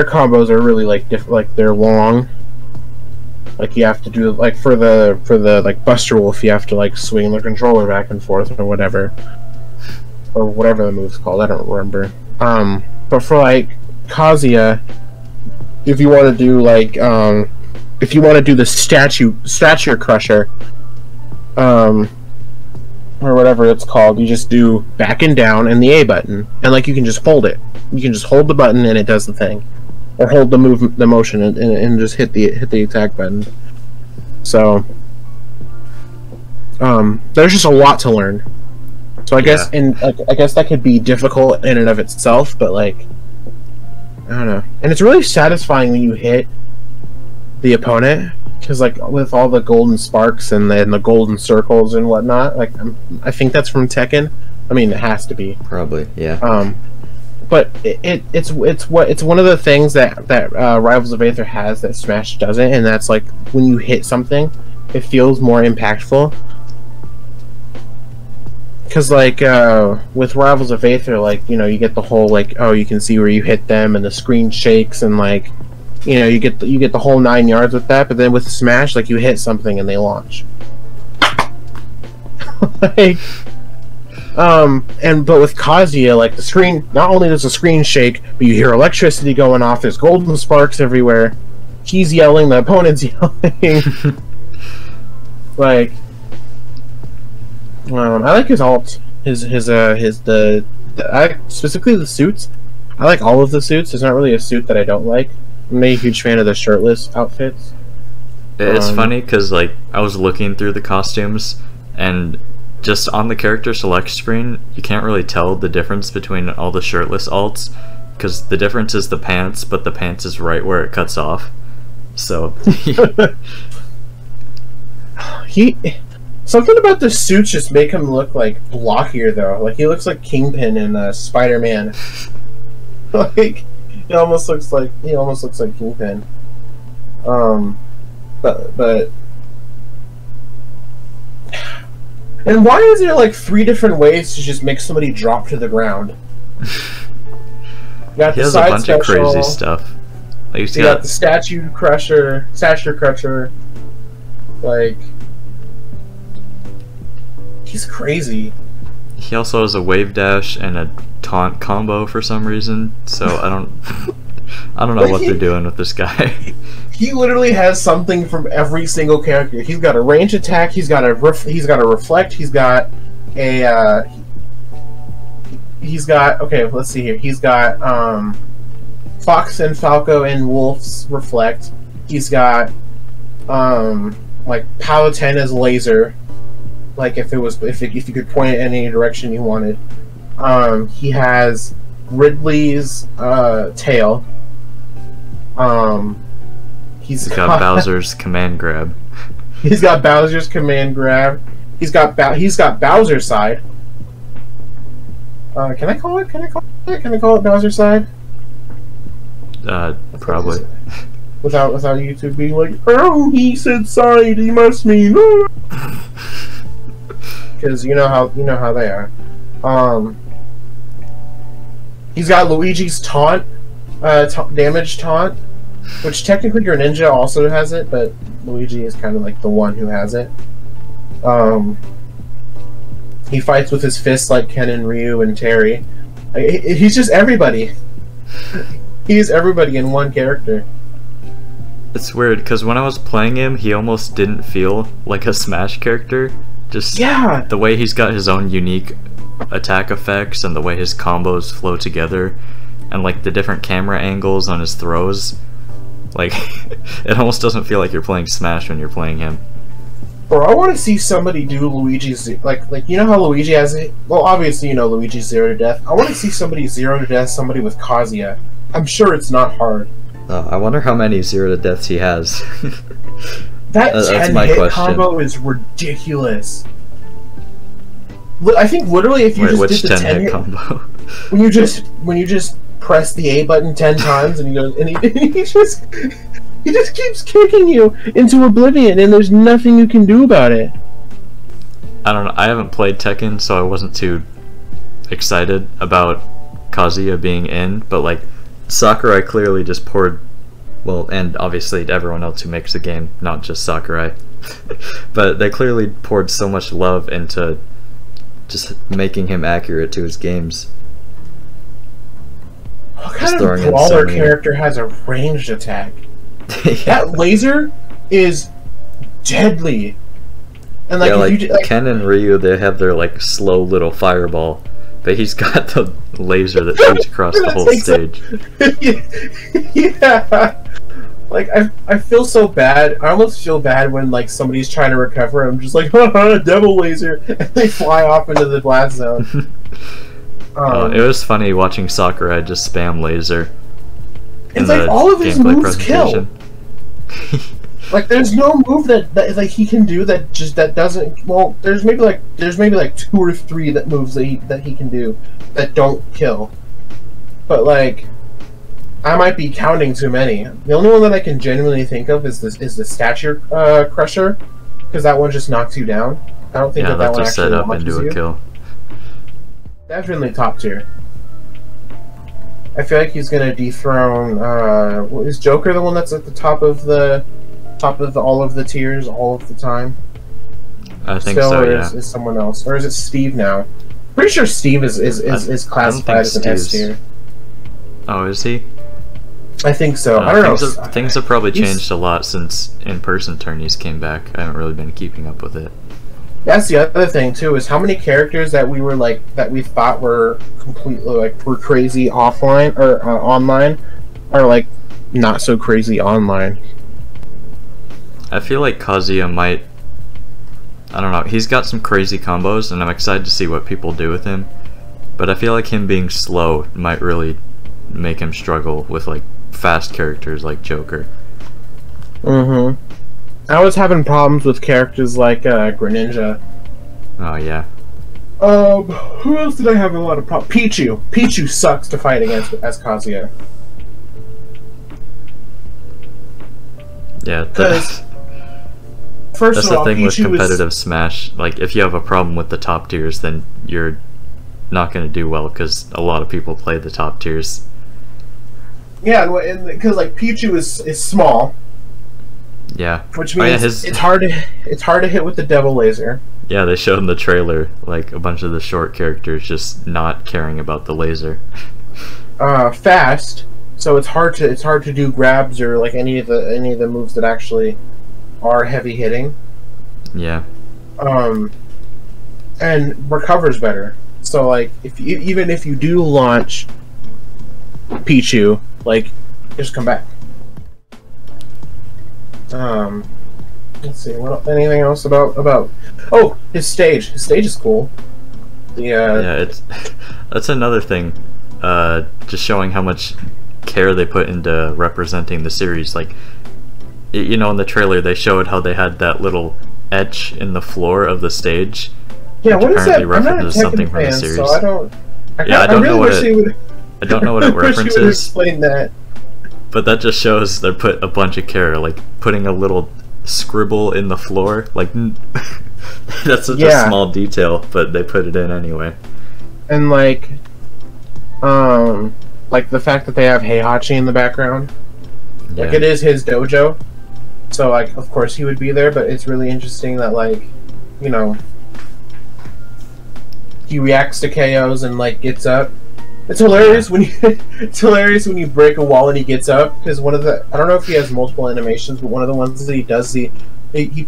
combos are really like different. Like they're long. Like you have to do like for the like Buster Wolf, you have to like swing the controller back and forth or whatever the move's called. I don't remember. But for like Kazuya, if you want to do like if you want to do the stature crusher, or whatever it's called, you just do back and down and the A button, and like you can just hold it. You can just hold the button and it does the thing, or hold the motion and just hit the attack button. So there's just a lot to learn. So I guess I guess that could be difficult in and of itself, but like I don't know. And it's really satisfying when you hit the opponent, because like with all the golden sparks and the golden circles and whatnot, like I think that's from Tekken. I mean, it has to be. Probably, yeah. But it's one of the things that Rivals of Aether has that Smash doesn't, and that's like when you hit something, it feels more impactful. Because like with Rivals of Aether, like you get the whole like you can see where you hit them and the screen shakes and like you get the whole 9 yards with that. But then with Smash, like you hit something and they launch. Like. But with Kazuya, like the screen, not only does the screen shake, but you hear electricity going off. There's golden sparks everywhere. He's yelling, the opponent's yelling. Like, I like his alt, specifically the suits. I like all of the suits. There's not really a suit that I don't like. I'm a huge fan of the shirtless outfits. It's funny because like I was looking through the costumes and. Just on the character select screen, you can't really tell the difference between all the shirtless alts, because the difference is the pants, but the pants is right where it cuts off. So something about the suits just make him look like blockier though. Like he looks like Kingpin in Spider-Man. Like he almost looks like Kingpin. But. And why is there like 3 different ways to just make somebody drop to the ground? He has a bunch of crazy stuff. Like you got the stature crusher. Like he's crazy. He also has a wave dash and a taunt combo for some reason. So I don't know what they're doing with this guy. He literally has something from every single character. He's got a range attack. He's got a reflect. He's got a. Okay. Let's see here. He's got Fox and Falco and Wolf's reflect. He's got like Palutena's laser. Like if you could point it in any direction you wanted. He has Ridley's tail. He's got Bowser's command grab. He's got Bowser's command grab. He's got Bowser's side. Can I call it Bowser's side? Probably. Without YouTube being like, oh, he said side, he must mean. Because you know how they are. He's got Luigi's taunt, damage taunt. Which technically Greninja also has it, but Luigi is kind of like the one who has it. He fights with his fists like Ken and Ryu and Terry. He's just everybody. He's everybody in one character. It's weird, because when I was playing him, he almost didn't feel like a Smash character. Just the way he's got his own unique attack effects and the way his combos flow together and like the different camera angles on his throws. Like, it almost doesn't feel like you're playing Smash when you're playing him. Bro, I want to see somebody do Luigi's... Like you know how Luigi has it? Well, obviously you know Luigi's 0 to death. I want to see somebody 0 to death somebody with Kazuya. I'm sure it's not hard. I wonder how many 0 to deaths he has. That 10-hit combo is ridiculous. I think literally if you just did the 10-hit combo? When you just press the A button 10 times and he goes and he just keeps kicking you into oblivion and there's nothing you can do about it. I don't know. I haven't played Tekken, so I wasn't too excited about Kazuya being in, but like Sakurai clearly just poured, well, and obviously everyone else who makes the game, not just Sakurai, but they clearly poured so much love into just making him accurate to his games. What kind of brawler character has a ranged attack? That laser is deadly. And like, yeah, like Ken and Ryu, they have their like slow little fireball, but he's got the laser that shoots across the whole stage. Yeah. Like, I feel so bad. I almost feel bad when, like, somebody's trying to recover. I'm just like, haha, devil laser. And they fly off into the blast zone. It was funny watching Sakurai just spam laser. It's like all of his moves kill. Like, there's no move that like he can do that doesn't. Well, there's maybe like 2 or 3 moves that he can do that don't kill. But like, I might be counting too many. The only one that I can genuinely think of is the Stature Crusher, because that one just knocks you down. I don't think that one actually set up into a kill. Definitely top tier. I feel like he's gonna dethrone. Is Joker the one that's at the top of all of the tiers all of the time? I think so. Yeah. Is someone else, or is it Steve now? Pretty sure Steve is classified as an S tier. Oh, is he? I think so. I don't know. Things have probably changed a lot since in-person tourneys came back. I haven't really been keeping up with it. That's the other thing too, is how many characters that we thought were completely were crazy offline or online are like not so crazy online. I feel like Kazuya might. I don't know. He's got some crazy combos, and I'm excited to see what people do with him. But I feel like him being slow might really make him struggle with like fast characters like Joker. I was having problems with characters like Greninja. Oh yeah. Who else did I have a lot of problems? Pichu. Pichu sucks to fight against as Kazuya. Yeah. That's the thing with competitive Smash. Like, if you have a problem with the top tiers, then you're not going to do well because a lot of people play the top tiers. Yeah, because like Pichu is small. Yeah. Which means it's hard to hit with the Devil Laser. Yeah, they showed in the trailer like a bunch of the short characters just not caring about the laser. Fast, so it's hard to do grabs or like any of the moves that actually are heavy hitting. Yeah. And recovers better. So like even if you do launch Pichu, like just come back. Let's see. Anything else about? Oh, his stage. His stage is cool. Yeah, that's another thing. Just showing how much care they put into representing the series. Like, you know, in the trailer they showed how they had that little etch in the floor of the stage. Yeah, what is that? I'm not a Tekken fan, so I don't. I don't know what it references. Explain that. But that just shows they put a bunch of care, like putting a little scribble in the floor. Like that's such a small detail, but they put it in anyway. And like the fact that they have Heihachi in the background. Yeah. Like, it is his dojo, so like of course he would be there. But it's really interesting that, like, you know, he reacts to KOs and like gets up. It's hilarious when you break a wall and he gets up, because one of the, I don't know if he has multiple animations, but one of the ones that he does, he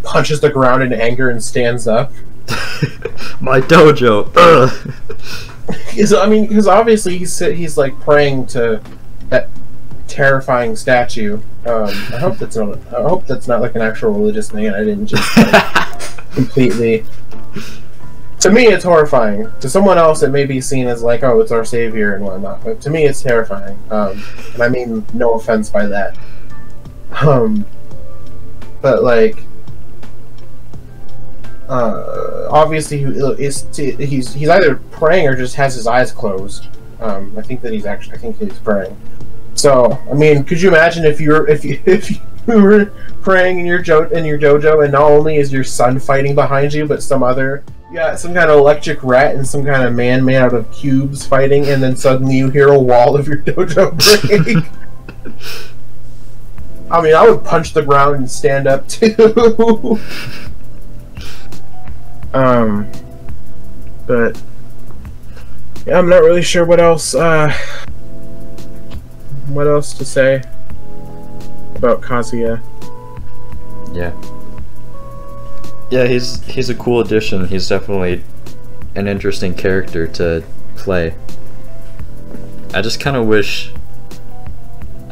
punches the ground in anger and stands up. My dojo. Because obviously he's like praying to that terrifying statue. I hope that's not like an actual religious thing, and I didn't just like, completely. To me, it's horrifying. To someone else, it may be seen as like, oh, it's our savior and whatnot. But to me, it's terrifying. And I mean no offense by that. But like, obviously, he's either praying or just has his eyes closed. I think he's praying. So, I mean, could you imagine if you were praying in your dojo, and not only is your son fighting behind you, but some kind of electric rat and some kind of man made out of cubes fighting, and then suddenly you hear a wall of your dojo break. I mean, I would punch the ground and stand up too. But yeah, I'm not really sure what else to say about Kazuya. Yeah, he's a cool addition. He's definitely an interesting character to play. I just kind of wish,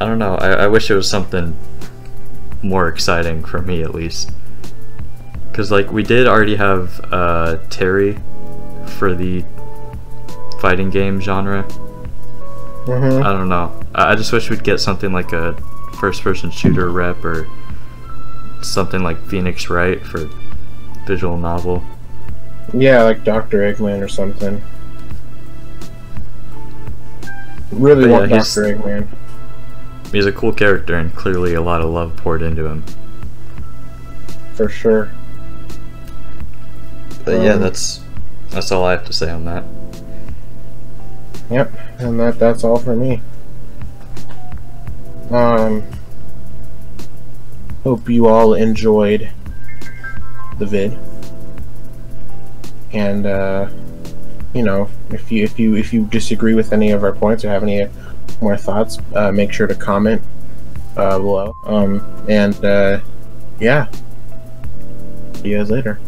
I don't know, I wish it was something more exciting for me at least. Because like we did already have Terry for the fighting game genre. Mm-hmm. I don't know. I just wish we'd get something like a first-person shooter rep or something like Phoenix Wright for visual novel. Yeah, like Dr. Eggman or something. Really want Dr. Eggman. He's a cool character and clearly a lot of love poured into him. For sure. But yeah, that's all I have to say on that. Yep, and that's all for me. Hope you all enjoyed the vid. And you know, if you disagree with any of our points or have any more thoughts, make sure to comment below. Yeah. See you guys later.